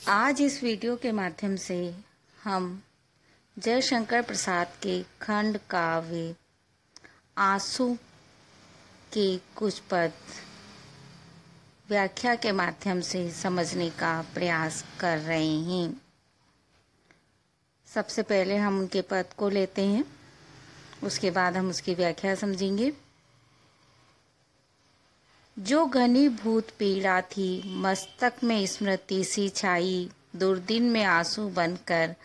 आज इस वीडियो के माध्यम से हम जयशंकर प्रसाद के खंड काव्य आंसू के कुछ पद व्याख्या के माध्यम से समझने का प्रयास कर रहे हैं। सबसे पहले हम उनके पद को लेते हैं, उसके बाद हम उसकी व्याख्या समझेंगे। जो घनीभूत पीड़ा थी मस्तक में स्मृति सी छाई, दुर्दिन में आंसू बनकर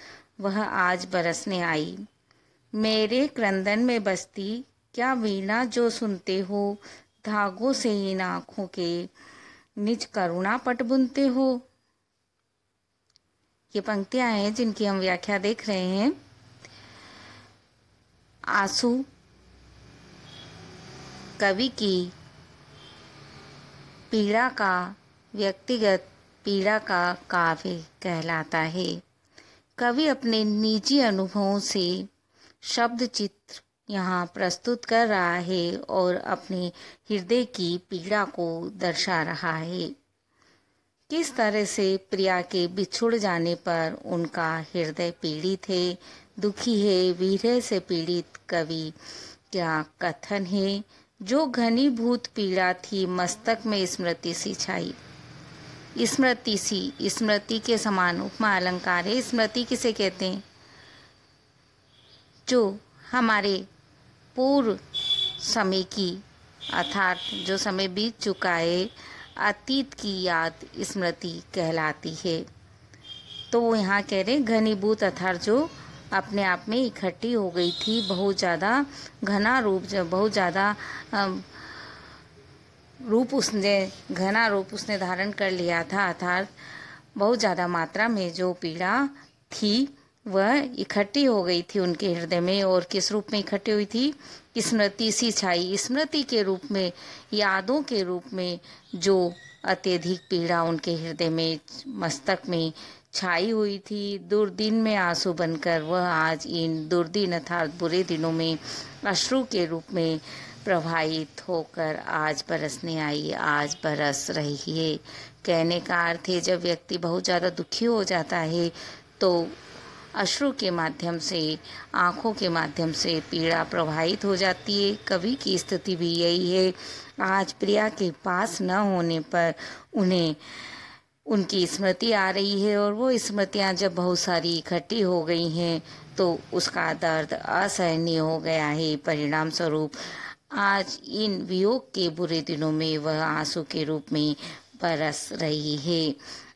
वह आज बरसने आई। मेरे क्रंदन में बसती क्या वीणा जो सुनते हो, धागों से इन आँखों के निज करुणा पट बुनते हो। ये पंक्तियां हैं जिनकी हम व्याख्या देख रहे हैं। आंसू कवि की पीड़ा का, व्यक्तिगत पीड़ा का काव्य कहलाता है। कवि अपने निजी अनुभवों से शब्द चित्र यहाँ प्रस्तुत कर रहा है और अपने हृदय की पीड़ा को दर्शा रहा है। किस तरह से प्रिया के बिछुड़ जाने पर उनका हृदय पीड़ित है, दुखी है। विरह से पीड़ित कवि क्या कथन है। जो घनीभूत पीड़ा थी मस्तक में स्मृति सी छाई। स्मृति सी, स्मृति के समान उपमा अलंकार है। स्मृति किसे कहते हैं? जो हमारे पूर्व समय की, अर्थात जो समय बीत चुका है, अतीत की याद स्मृति कहलाती है। तो वो यहाँ कह रहे हैं घनीभूत, अर्थात जो अपने आप में इकट्ठी हो गई थी, बहुत ज़्यादा घना रूप, बहुत ज़्यादा घना रूप उसने धारण कर लिया था, अर्थात बहुत ज़्यादा मात्रा में जो पीड़ा थी वह इकट्ठी हो गई थी उनके हृदय में। और किस रूप में इकट्ठी हुई थी? स्मृति सी छाई, स्मृति के रूप में, यादों के रूप में जो अत्यधिक पीड़ा उनके हृदय में, मस्तक में छाई हुई थी। दुर्दिन में आंसू बनकर वह आज इन दुर्दिन अर्थात बुरे दिनों में अश्रु के रूप में प्रवाहित होकर आज बरसने आई, आज बरस रही है। कहने का अर्थ है जब व्यक्ति बहुत ज़्यादा दुखी हो जाता है तो अश्रु के माध्यम से, आँखों के माध्यम से पीड़ा प्रवाहित हो जाती है। कवि की स्थिति भी यही है। आज प्रिया के पास न होने पर उन्हें उनकी स्मृति आ रही है और वो स्मृतियाँ जब बहुत सारी इकट्ठी हो गई हैं तो उसका दर्द असहनीय हो गया है। परिणाम स्वरूप आज इन वियोग के बुरे दिनों में वह आंसू के रूप में बरस रही है।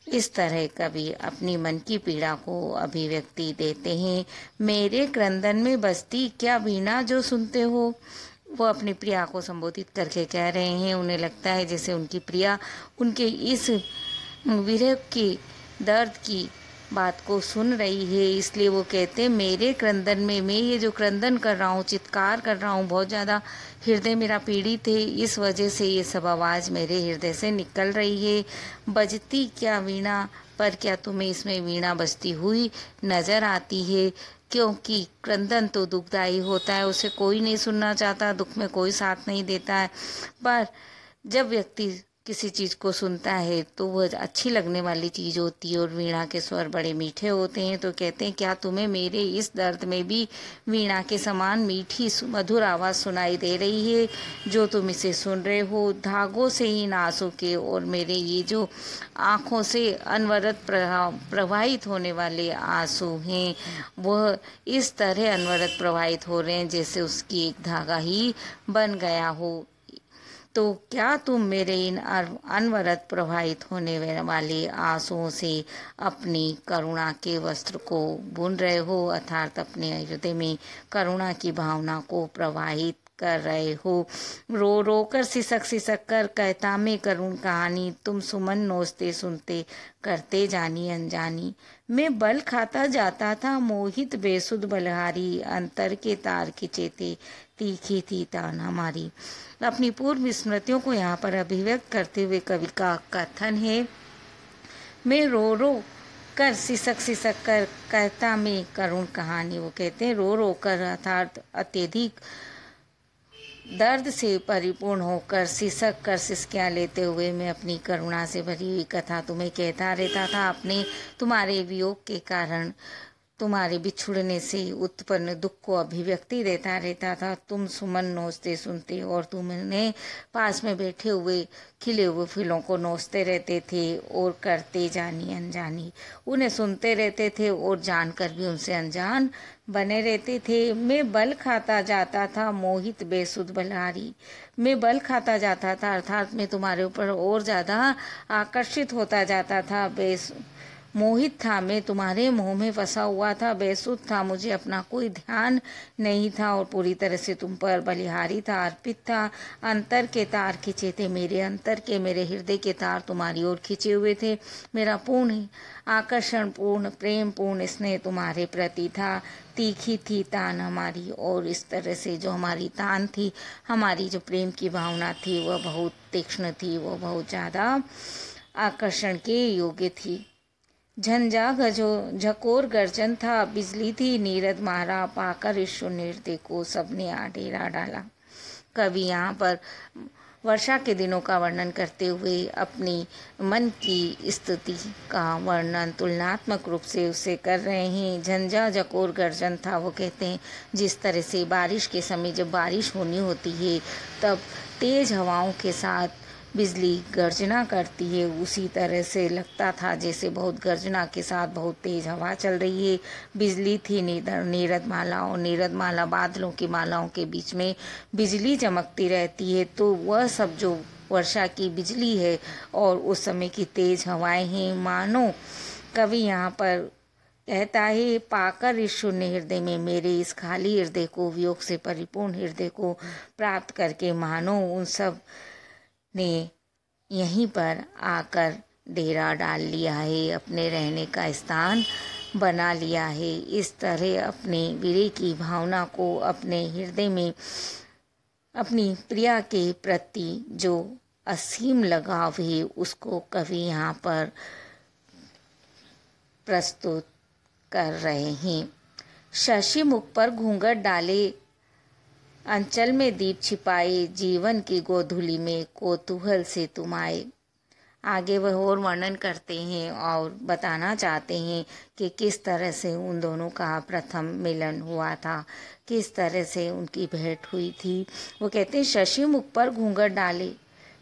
इस तरह कवि अपनी मन की पीड़ा को अभिव्यक्ति देते हैं। मेरे क्रंदन में बसती क्या वीणा जो सुनते हो। वो अपनी प्रिया को संबोधित करके कह रहे हैं। उन्हें लगता है जैसे उनकी प्रिया उनके इस विरह की, दर्द की बात को सुन रही है। इसलिए वो कहते हैं मेरे क्रंदन में, मैं ये जो क्रंदन कर रहा हूँ, चित्कार कर रहा हूँ, बहुत ज़्यादा हृदय मेरा पीड़ित है, इस वजह से ये सब आवाज़ मेरे हृदय से निकल रही है। बजती क्या वीणा, पर क्या तुम्हें इसमें वीणा बजती हुई नज़र आती है? क्योंकि क्रंदन तो दुखदायी होता है, उसे कोई नहीं सुनना चाहता, दुख में कोई साथ नहीं देता है। पर जब व्यक्ति किसी चीज़ को सुनता है तो वह अच्छी लगने वाली चीज़ होती है और वीणा के स्वर बड़े मीठे होते हैं। तो कहते हैं क्या तुम्हें मेरे इस दर्द में भी वीणा के समान मीठी मधुर आवाज़ सुनाई दे रही है जो तुम इसे सुन रहे हो। धागों से इन आंसू के, और मेरे ये जो आँखों से अनवरत प्रवाहित होने वाले आंसू हैं वह इस तरह अनवरत प्रवाहित हो रहे हैं जैसे उसकी एक धागा ही बन गया हो। तो क्या तुम मेरे इन अनवरत प्रवाहित होने वाले आंसुओं से अपनी करुणा के वस्त्र को बुन रहे हो, अर्थात अपने हृदय में करुणा की भावना को प्रवाहित कर रहे हो। रो रो कर सिसक सिसक कर कहता मैं करुण कहानी, तुम सुमन नोचते सुनते करते जानी अनजानी। मैं बल खाता जाता था मोहित बेसुध बलहारी, अंतर के तार खिंचेते तीखी थी तान हमारी। अपनी पूर्व स्मृतियों को यहाँ पर अभिव्यक्त करते हुए कवि का कथन है मैं रो रो कर सिसक सिसक कर कहता मैं करुण कहानी। वो कहते हैं रो रो कर, अर्थात अत्यधिक दर्द से परिपूर्ण होकर सिसक कर सिसकियाँ लेते हुए मैं अपनी करुणा से भरी हुई कथा तुम्हें कहता रहता था। अपने तुम्हारे वियोग के कारण, तुम्हारे बिछुड़ने से उत्पन्न दुख को अभिव्यक्ति देता रहता था। तुम सुमन नोचते सुनते और तुमने पास में बैठे हुए खिले हुए फूलों को नोचते रहते थे और करते जानी अनजानी उन्हें सुनते रहते थे और जानकर भी उनसे अनजान बने रहते थे। मैं बल खाता जाता था मोहित बेसुध बलहारी, मैं बल खाता जाता था अर्थात मैं तुम्हारे ऊपर और ज़्यादा आकर्षित होता जाता था। मोहित था, मैं तुम्हारे मोह में फंसा हुआ था। बेसुध था, मुझे अपना कोई ध्यान नहीं था और पूरी तरह से तुम पर बलिहारी था, अर्पित था। अंतर के तार खिंचे थे, मेरे अंतर के, मेरे हृदय के तार तुम्हारी ओर खिंचे हुए थे। मेरा पूर्ण आकर्षण, पूर्ण प्रेम, पूर्ण स्नेह तुम्हारे प्रति था। तीखी थी तान हमारी, और इस तरह से जो हमारी तान थी, हमारी जो प्रेम की भावना थी, वह बहुत तीक्ष्ण थी, वह बहुत ज़्यादा आकर्षण के योग्य थी। झंझा गजो झकोर गर्जन था, बिजली थी नीरद मारा, पाकर ईश्वर निर्दय को सबने आ डेरा डाला। कवि यहाँ पर वर्षा के दिनों का वर्णन करते हुए अपनी मन की स्थिति का वर्णन तुलनात्मक रूप से उसे कर रहे हैं। झंझा झकोर गर्जन था, वो कहते हैं जिस तरह से बारिश के समय जब बारिश होनी होती है तब तेज हवाओं के साथ बिजली गर्जना करती है, उसी तरह से लगता था जैसे बहुत गर्जना के साथ बहुत तेज हवा चल रही है। बिजली थी नीरद माला, और नीरद माला बादलों की मालाओं के बीच में बिजली चमकती रहती है। तो वह सब जो वर्षा की बिजली है और उस समय की तेज हवाएं हैं, मानो कवि यहाँ पर कहता है पाकर इस शून्य हृदय में, मेरे इस खाली हृदय को, वियोग से परिपूर्ण हृदय को प्राप्त करके मानो उन सब ने यहीं पर आकर डेरा डाल लिया है, अपने रहने का स्थान बना लिया है। इस तरह अपने विरह की भावना को अपने हृदय में अपनी प्रिया के प्रति जो असीम लगाव है उसको कवि यहाँ पर प्रस्तुत कर रहे हैं। शशि मुख पर घूंघट डाले, अंचल में दीप छिपाए, जीवन की गोधूली में कौतूहल से तुम आए। आगे वह और वर्णन करते हैं और बताना चाहते हैं कि किस तरह से उन दोनों का प्रथम मिलन हुआ था, किस तरह से उनकी भेंट हुई थी। वो कहते हैं शशि मुख पर घूंघट डाले,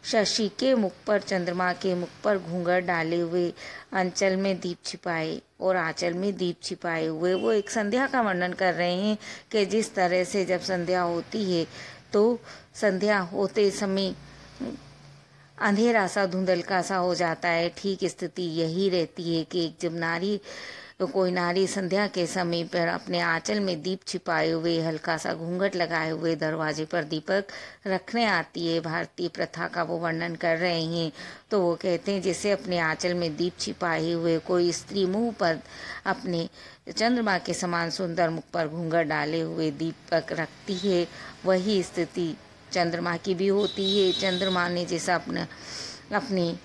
शशि के मुख पर, चंद्रमा के मुख पर घूंघट डाले हुए, अंचल में दीप छिपाए और आंचल में दीप छिपाए हुए। वो एक संध्या का वर्णन कर रहे हैं कि जिस तरह से जब संध्या होती है तो संध्या होते समय अंधेरा सा धुंधलका सा हो जाता है। ठीक स्थिति यही रहती है कि जब कोई नारी संध्या के समय पर अपने आंचल में दीप छिपाए हुए, हल्का सा घूंघट लगाए हुए दरवाजे पर दीपक रखने आती है। भारतीय प्रथा का वो वर्णन कर रहे हैं। तो वो कहते हैं जैसे अपने आंचल में दीप छिपाए हुए कोई स्त्री मुंह पर अपने चंद्रमा के समान सुंदर मुख पर घूंघट डाले हुए दीपक रखती है, वही स्थिति चंद्रमा की भी होती है। चंद्रमा ने जैसा अपने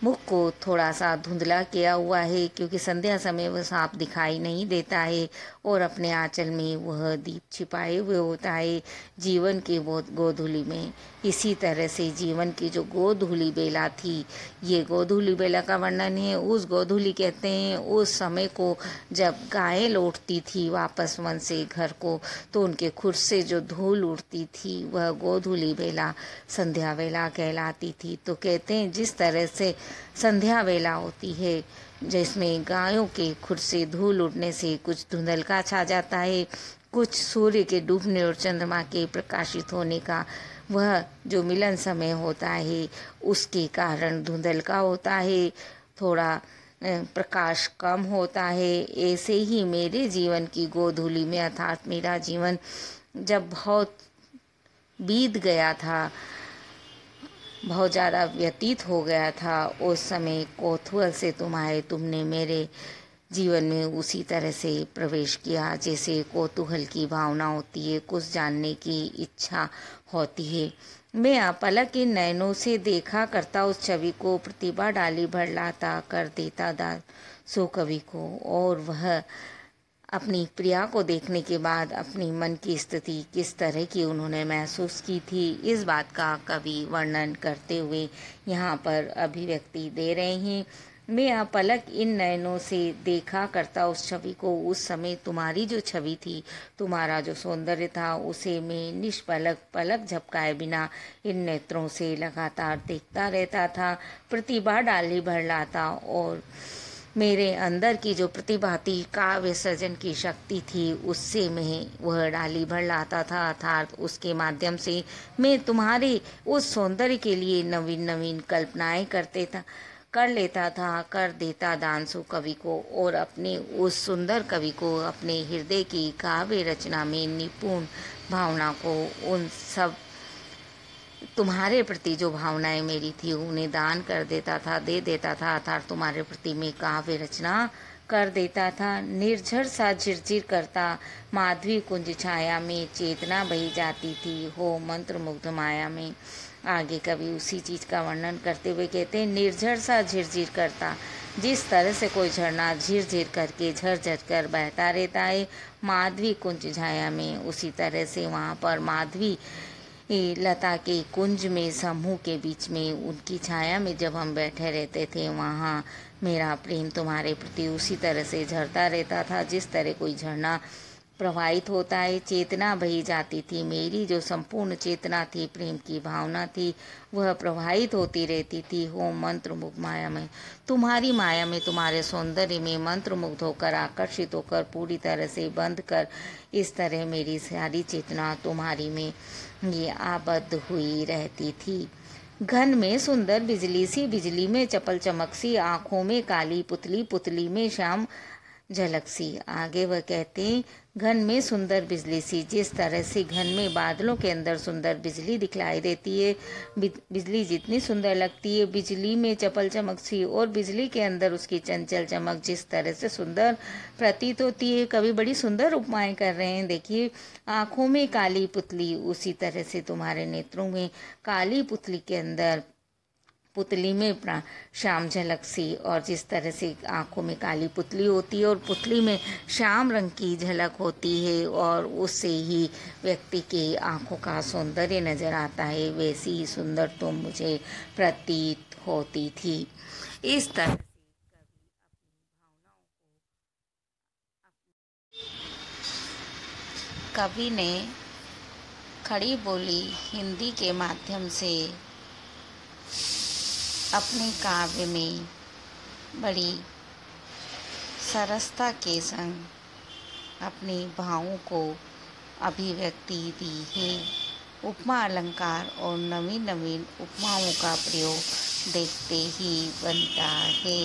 मुख को थोड़ा सा धुंधला किया हुआ है क्योंकि संध्या समय वह साफ दिखाई नहीं देता है और अपने आंचल में वह दीप छिपाए हुए होता है जीवन की गोधूली में। इसी तरह से जीवन की जो गोधूली बेला थी, ये गोधूली बेला का वर्णन है। उस गोधूली कहते हैं उस समय को जब गायें लौटती थी वापस वन से घर को, तो उनके खुर से जो धूल उड़ती थी वह गोधूली बेला संध्या वेला कहलाती थी। तो कहते हैं जिस तरह से संध्या वेला होती है जिसमें गायों के खुर से धूल उड़ने से कुछ धुंधलका छा जाता है, कुछ सूर्य के डूबने और चंद्रमा के प्रकाशित होने का वह जो मिलन समय होता है उसके कारण धुंधलका होता है, थोड़ा प्रकाश कम होता है। ऐसे ही मेरे जीवन की गोधूली में अर्थात मेरा जीवन जब बहुत बीत गया था, बहुत ज़्यादा व्यतीत हो गया था, उस समय कौतूहल से तुम आए, तुमने मेरे जीवन में उसी तरह से प्रवेश किया जैसे कौतूहल की भावना होती है, कुछ जानने की इच्छा होती है। मैं पलक के नैनों से देखा करता उस छवि को, प्रतिभा डाली भर लाता कर देता दाद सो कवि को, और वह अपनी प्रिया को देखने के बाद अपनी मन की स्थिति किस तरह की उन्होंने महसूस की थी, इस बात का कवि वर्णन करते हुए यहाँ पर अभिव्यक्ति दे रहे हैं। मैं अपलक इन नयनों से देखा करता उस छवि को, उस समय तुम्हारी जो छवि थी, तुम्हारा जो सौंदर्य था, उसे मैं निष्पलक पलक झपकाए बिना इन नेत्रों से लगातार देखता रहता था। प्रतिभा डाली भर लाता और मेरे अंदर की जो प्रतिभा थी, काव्य सर्जन की शक्ति थी, उससे मैं वह डाली भर लाता था, अर्थात उसके माध्यम से मैं तुम्हारे उस सौंदर्य के लिए नवीन नवीन कल्पनाएं कर देता दांसु कवि को, और अपने उस सुंदर कवि को अपने हृदय की काव्य रचना में निपुण भावना को, उन सब तुम्हारे प्रति जो भावनाएं मेरी थी उन्हें दान कर देता था, दे देता था, अर्थात तुम्हारे प्रति मैं काव्य रचना कर देता था। निर्झर सा झिरझिर करता माधवी कुंज छाया में चेतना बही जाती थी, हो मंत्र मुग्ध माया में। आगे कवि उसी चीज का वर्णन करते हुए कहते हैं, निर्झर सा झिरझिर करता, जिस तरह से कोई झरना झिरझिर करके झरझर कर बहता रहता है माधवी कुंज छाया में, उसी तरह से वहाँ पर माधवी लता के कुंज में, समूह के बीच में, उनकी छाया में जब हम बैठे रहते थे, वहाँ मेरा प्रेम तुम्हारे प्रति उसी तरह से झरता रहता था जिस तरह कोई झरना प्रवाहित होता है। चेतना बही जाती थी, मेरी जो संपूर्ण चेतना थी, प्रेम की भावना थी, वह प्रवाहित होती रहती थी, हो मंत्र मुग्ध माया में। तुम्हारी माया में, तुम्हारे सौंदर्य में मंत्र मुग्ध होकर, आकर्षित होकर, पूरी तरह से बंध कर, इस तरह मेरी सारी चेतना तुम्हारी में ये आबद्ध हुई रहती थी। घन में सुंदर बिजली सी, बिजली में चपल चमक सी, आंखों में काली पुतली, पुतली में श्याम झलक सी। आगे वह कहते हैं, घन में सुंदर बिजली सी, जिस तरह से घन में बादलों के अंदर सुंदर बिजली दिखलाई देती है, बिजली जितनी सुंदर लगती है, बिजली में चपल चमक सी, और बिजली के अंदर उसकी चंचल चमक जिस तरह से सुंदर प्रतीत होती है। कवि बड़ी सुंदर उपमाएं कर रहे हैं। देखिए, आंखों में काली पुतली, उसी तरह से तुम्हारे नेत्रों में काली पुतली के अंदर, पुतली में श्याम झलक सी, और जिस तरह से आंखों में काली पुतली होती है और पुतली में श्याम रंग की झलक होती है, और उससे ही व्यक्ति के आंखों का सौंदर्य नजर आता है, वैसी ही सुंदर तुम मुझे प्रतीत होती थी। इस तरह से कवि ने खड़ी बोली हिंदी के माध्यम से अपने काव्य में बड़ी सरसता के संग अपने भावों को अभिव्यक्ति दी है। उपमा अलंकार और नवीन नवीन उपमाओं का प्रयोग देखते ही बनता है।